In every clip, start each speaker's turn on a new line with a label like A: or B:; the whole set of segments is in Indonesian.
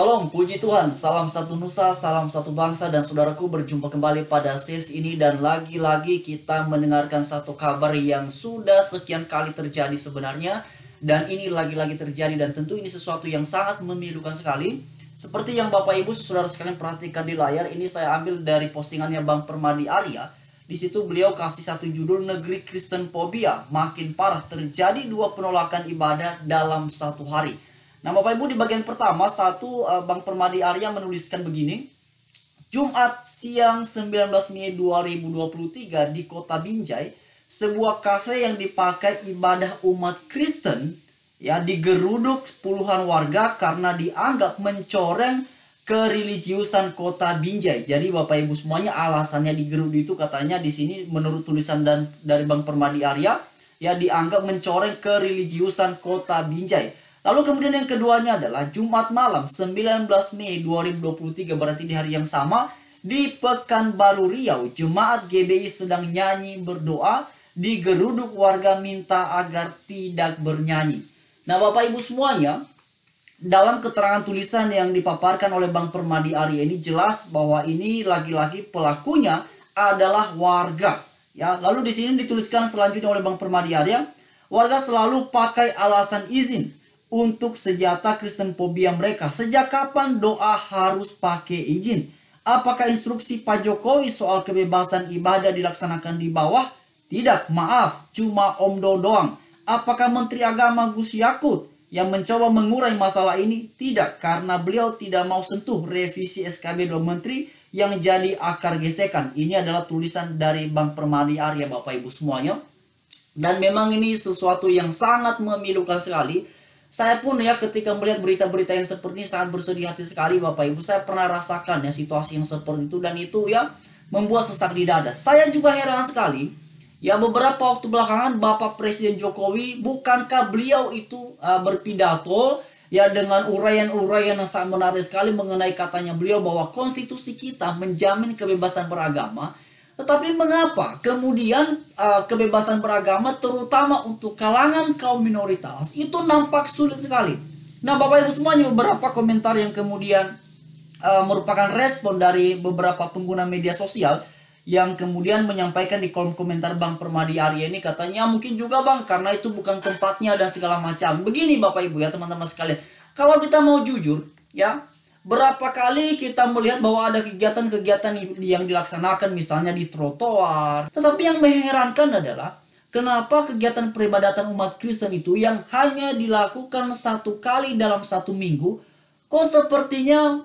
A: Shalom, puji Tuhan, salam satu nusa, salam satu bangsa dan saudaraku, berjumpa kembali pada sesi ini. Dan lagi-lagi kita mendengarkan satu kabar yang sudah sekian kali terjadi sebenarnya. Dan ini lagi-lagi terjadi dan tentu ini sesuatu yang sangat memilukan sekali. Seperti yang Bapak Ibu saudara sekalian perhatikan di layar, ini saya ambil dari postingannya Bang Permadi Arya. Di situ beliau kasih satu judul, Negeri Kristen Fobia Makin Parah, Terjadi 2 Penolakan Ibadah dalam 1 hari. Nah Bapak Ibu, di bagian pertama Bang Permadi Arya menuliskan begini. Jumat siang 19 Mei 2023 di kota Binjai, sebuah kafe yang dipakai ibadah umat Kristen ya digeruduk puluhan warga karena dianggap mencoreng kereligiusan kota Binjai. Jadi Bapak Ibu semuanya, alasannya digeruduk itu katanya di sini menurut tulisan dari Bang Permadi Arya ya dianggap mencoreng kereligiusan kota Binjai. Lalu kemudian yang keduanya adalah Jumat malam 19 Mei 2023, berarti di hari yang sama, di Pekanbaru Riau, jemaat GBI sedang nyanyi berdoa, digeruduk warga minta agar tidak bernyanyi. Nah Bapak Ibu semuanya, dalam keterangan tulisan yang dipaparkan oleh Bang Permadi Arya ini jelas bahwa ini lagi-lagi pelakunya adalah warga. Ya, lalu di sini dituliskan selanjutnya oleh Bang Permadi Arya, warga selalu pakai alasan izin untuk senjata Kristen fobia mereka. Sejak kapan doa harus pakai izin? Apakah instruksi Pak Jokowi soal kebebasan ibadah dilaksanakan di bawah? Tidak, maaf, cuma omdo doang. Apakah Menteri Agama Gus Yakut yang mencoba mengurai masalah ini? Tidak, karena beliau tidak mau sentuh revisi SKB 2 Menteri yang jadi akar gesekan. Ini adalah tulisan dari Bang Permadi Arya Bapak Ibu semuanya. Dan memang ini sesuatu yang sangat memilukan sekali. Saya pun ya ketika melihat berita-berita yang seperti ini sangat bersedih hati sekali Bapak Ibu. Saya pernah rasakan ya situasi yang seperti itu, dan itu ya membuat sesak di dada. Saya juga heran sekali ya, beberapa waktu belakangan Bapak Presiden Jokowi, bukankah beliau itu berpidato ya dengan uraian-uraian yang sangat menarik sekali mengenai katanya beliau bahwa konstitusi kita menjamin kebebasan beragama. Tetapi mengapa kemudian kebebasan beragama terutama untuk kalangan kaum minoritas itu nampak sulit sekali? Nah Bapak Ibu semuanya, beberapa komentar yang kemudian merupakan respon dari beberapa pengguna media sosial yang kemudian menyampaikan di kolom komentar Bang Permadi Arya ini, katanya mungkin juga Bang karena itu bukan tempatnya dan segala macam. Begini Bapak Ibu ya teman-teman sekalian, kalau kita mau jujur ya, berapa kali kita melihat bahwa ada kegiatan-kegiatan yang dilaksanakan misalnya di trotoar. Tetapi yang mengherankan adalah kenapa kegiatan peribadatan umat Kristen itu yang hanya dilakukan 1 kali dalam 1 minggu, kok sepertinya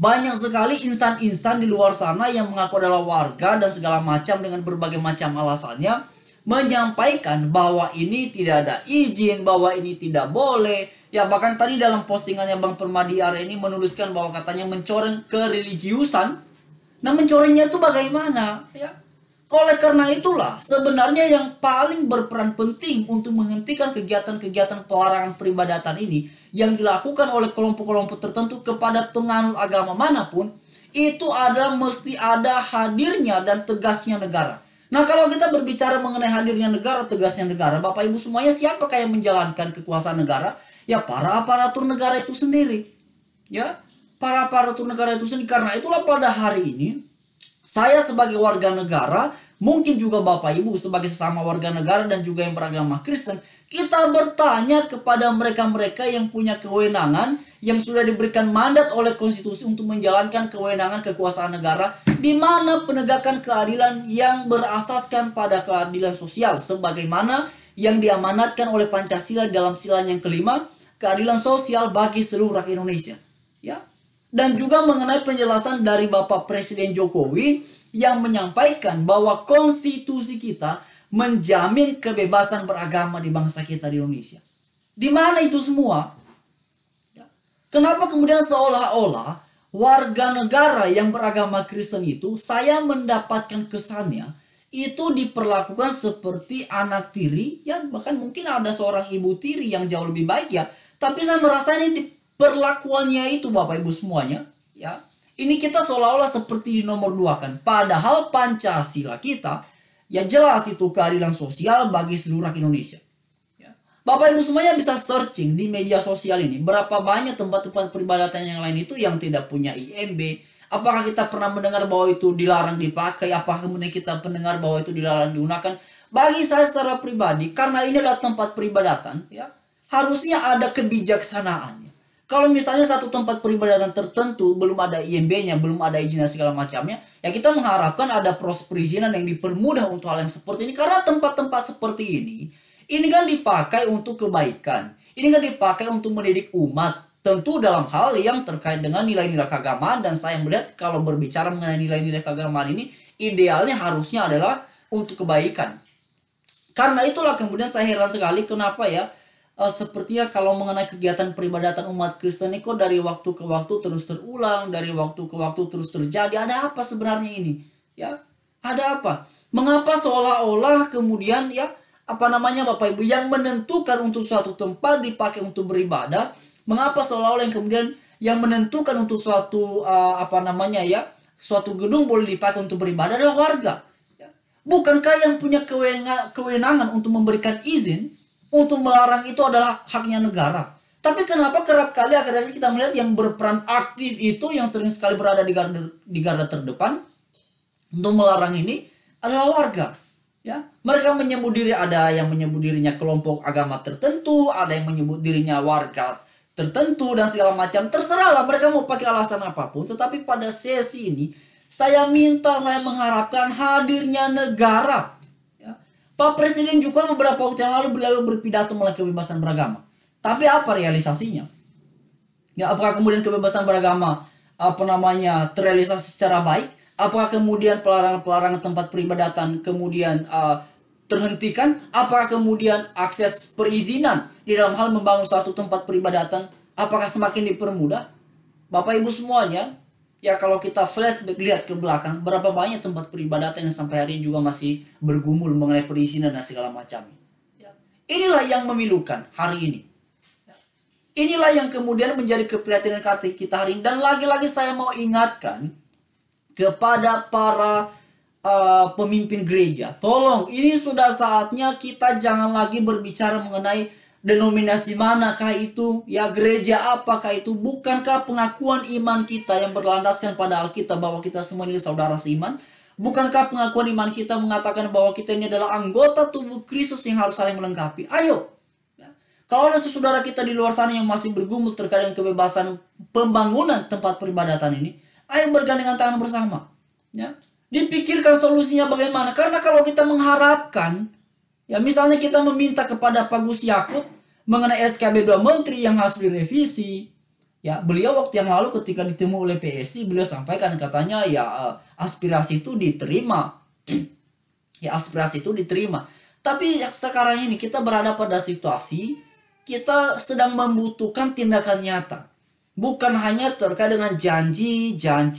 A: banyak sekali insan-insan di luar sana yang mengaku adalah warga dan segala macam dengan berbagai macam alasannya menyampaikan bahwa ini tidak ada izin, bahwa ini tidak boleh. Ya bahkan tadi dalam postingannya Bang Permadi Arya ini menuliskan bahwa katanya mencoreng kereligiusan. Nah mencorengnya itu bagaimana? Ya, oleh karena itulah sebenarnya yang paling berperan penting untuk menghentikan kegiatan-kegiatan pelarangan peribadatan ini yang dilakukan oleh kelompok-kelompok tertentu kepada penganut agama manapun, itu mesti ada hadirnya dan tegasnya negara. Nah kalau kita berbicara mengenai hadirnya negara, tegasnya negara, Bapak Ibu semuanya, siapakah yang menjalankan kekuasaan negara? Ya para aparatur negara itu sendiri. Ya, para aparatur negara itu sendiri. Karena itulah pada hari ini saya sebagai warga negara, mungkin juga Bapak Ibu sebagai sesama warga negara dan juga yang beragama Kristen, kita bertanya kepada mereka-mereka yang punya kewenangan, yang sudah diberikan mandat oleh konstitusi untuk menjalankan kewenangan kekuasaan negara, di mana penegakan keadilan yang berasaskan pada keadilan sosial sebagaimana yang diamanatkan oleh Pancasila dalam sila yang kelima, keadilan sosial bagi seluruh rakyat Indonesia. Ya. Dan juga mengenai penjelasan dari Bapak Presiden Jokowi yang menyampaikan bahwa konstitusi kita menjamin kebebasan beragama di bangsa kita di Indonesia. Di mana itu semua? Ya. Kenapa kemudian seolah-olah warga negara yang beragama Kristen itu, saya mendapatkan kesannya itu diperlakukan seperti anak tiri, ya bahkan mungkin ada seorang ibu tiri yang jauh lebih baik ya. Tapi saya merasa ini perlakuannya itu Bapak Ibu semuanya, ya ini kita seolah-olah seperti di nomor 2 kan. Padahal Pancasila kita ya jelas itu keadilan sosial bagi seluruh rakyat Indonesia. Ya. Bapak Ibu semuanya bisa searching di media sosial ini. Berapa banyak tempat-tempat peribadatan yang lain itu yang tidak punya IMB. Apakah kita pernah mendengar bahwa itu dilarang dipakai? Apakah kemudian kita mendengar bahwa itu dilarang digunakan? Bagi saya secara pribadi, karena ini adalah tempat peribadatan, ya, harusnya ada kebijaksanaannya. Kalau misalnya satu tempat peribadatan tertentu belum ada IMB-nya, belum ada izin dan segala macamnya, ya kita mengharapkan ada proses perizinan yang dipermudah untuk hal yang seperti ini. Karena tempat-tempat seperti ini kan dipakai untuk kebaikan. Ini kan dipakai untuk mendidik umat. Tentu dalam hal yang terkait dengan nilai-nilai keagamaan. Dan saya melihat kalau berbicara mengenai nilai-nilai keagamaan ini, idealnya harusnya adalah untuk kebaikan. Karena itulah kemudian saya heran sekali kenapa ya, sepertinya kalau mengenai kegiatan peribadatan umat Kristen ini kok dari waktu ke waktu terus terulang, dari waktu ke waktu terus terjadi. Ada apa sebenarnya ini? Ya, ada apa? Mengapa seolah-olah kemudian ya, apa namanya Bapak Ibu, yang menentukan untuk suatu tempat dipakai untuk beribadah, mengapa seolah-olah yang kemudian yang menentukan untuk suatu apa namanya ya, suatu gedung boleh dipakai untuk beribadah adalah warga? Bukankah yang punya kewenangan untuk memberikan izin untuk melarang itu adalah haknya negara? Tapi kenapa kerap kali akhirnya kita melihat yang berperan aktif itu, yang sering sekali berada di garda terdepan untuk melarang ini adalah warga. Ya, mereka menyebut diri, ada yang menyebut dirinya kelompok agama tertentu, ada yang menyebut dirinya warga tertentu dan segala macam. Terserahlah mereka mau pakai alasan apapun. Tetapi pada sesi ini saya mengharapkan hadirnya negara. Ya. Pak Presiden juga beberapa waktu yang lalu beliau berpidato mengenai kebebasan beragama. Tapi apa realisasinya? Ya, apakah kemudian kebebasan beragama terrealisasi secara baik? Apakah kemudian pelarangan tempat peribadatan kemudian terhentikan? Apakah kemudian akses perizinan di dalam hal membangun suatu tempat peribadatan apakah semakin dipermudah? Bapak Ibu semuanya, ya kalau kita flashback lihat ke belakang, berapa banyak tempat peribadatan yang sampai hari ini juga masih bergumul mengenai perizinan dan segala macam. Ya. Inilah yang memilukan hari ini. Ya. Inilah yang kemudian menjadi keprihatinan kita hari ini. Dan lagi-lagi saya mau ingatkan kepada para pemimpin gereja, tolong ini sudah saatnya kita jangan lagi berbicara mengenai denominasi manakah itu, ya gereja apakah itu. Bukankah pengakuan iman kita yang berlandaskan pada Alkitab bahwa kita semua ini saudara seiman? Bukankah pengakuan iman kita mengatakan bahwa kita ini adalah anggota tubuh Kristus yang harus saling melengkapi? Ayo, ya. Kalau ada saudara kita di luar sana yang masih bergumul terkait dengan kebebasan pembangunan tempat peribadatan ini, ayo bergandengan tangan bersama, ya. Dipikirkan solusinya bagaimana. Karena kalau kita mengharapkan, ya misalnya kita meminta kepada Pak Gus Yakut mengenai SKB 2 Menteri yang harus direvisi, ya beliau waktu yang lalu ketika ditemui oleh PSI, beliau sampaikan katanya ya aspirasi itu diterima. Ya aspirasi itu diterima. Tapi sekarang ini kita berada pada situasi kita sedang membutuhkan tindakan nyata. Bukan hanya terkait dengan janji, dan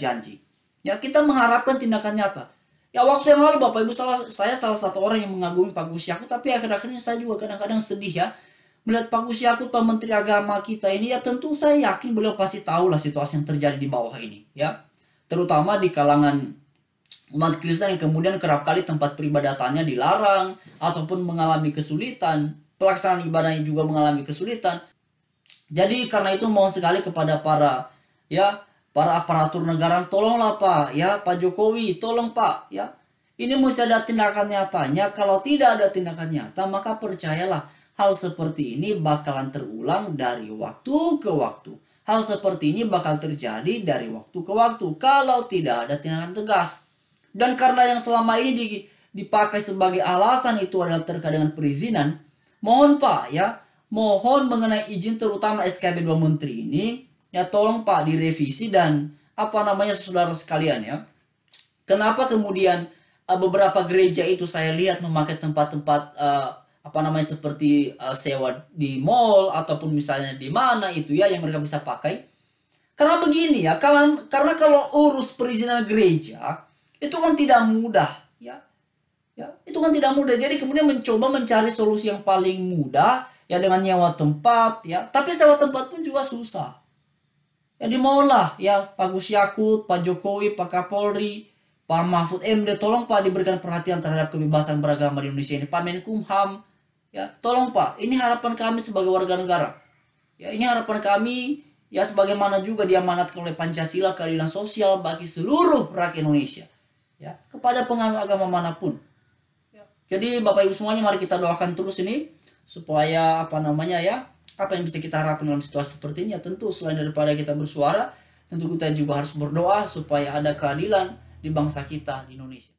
A: janji. Ya, kita mengharapkan tindakan nyata. Ya, waktu yang lalu Bapak Ibu, saya salah satu orang yang mengagumi Pak Gus Yakut, tapi akhir-akhir ini saya juga kadang-kadang sedih ya melihat Pak Gus Yakut, Pak Menteri Agama kita ini. Ya tentu saya yakin beliau pasti tahu lah situasi yang terjadi di bawah ini, ya. Terutama di kalangan umat Kristen yang kemudian kerap kali tempat peribadatannya dilarang ataupun mengalami kesulitan, pelaksanaan ibadahnya juga mengalami kesulitan. Jadi karena itu mohon sekali kepada para aparatur negara, tolonglah Pak, ya Pak Jokowi, tolong Pak, ya. Ini mesti ada tindakan nyatanya. Kalau tidak ada tindakan nyata, maka percayalah hal seperti ini bakalan terulang dari waktu ke waktu. Hal seperti ini bakal terjadi dari waktu ke waktu kalau tidak ada tindakan tegas. Dan karena yang selama ini dipakai sebagai alasan itu adalah terkait dengan perizinan, mohon Pak, ya, mohon mengenai izin terutama SKB 2 Menteri ini, ya tolong Pak direvisi. Dan saudara sekalian, ya, kenapa kemudian beberapa gereja itu saya lihat memakai tempat-tempat seperti sewa di mall ataupun misalnya di mana itu ya yang mereka bisa pakai. Karena begini ya, karena kalau urus perizinan gereja itu kan tidak mudah, ya. Ya, itu kan tidak mudah. Jadi kemudian mencoba mencari solusi yang paling mudah ya dengan nyewa tempat, ya. Tapi sewa tempat pun juga susah. Ya dimohonlah ya Pak Gus Yakut, Pak Jokowi, Pak Kapolri, Pak Mahfud MD, tolong Pak diberikan perhatian terhadap kebebasan beragama di Indonesia ini. Pak Menkumham, Ya, tolong Pak, ini harapan kami sebagai warga negara. Ya, ini harapan kami ya sebagaimana juga diamanatkan oleh Pancasila, keadilan sosial bagi seluruh rakyat Indonesia. Ya, kepada penganut agama manapun. Ya. Jadi Bapak Ibu semuanya, mari kita doakan terus ini supaya apa namanya ya, apa yang bisa kita harapkan dalam situasi seperti ini ya, tentu selain daripada kita bersuara, tentu kita juga harus berdoa supaya ada keadilan di bangsa kita di Indonesia.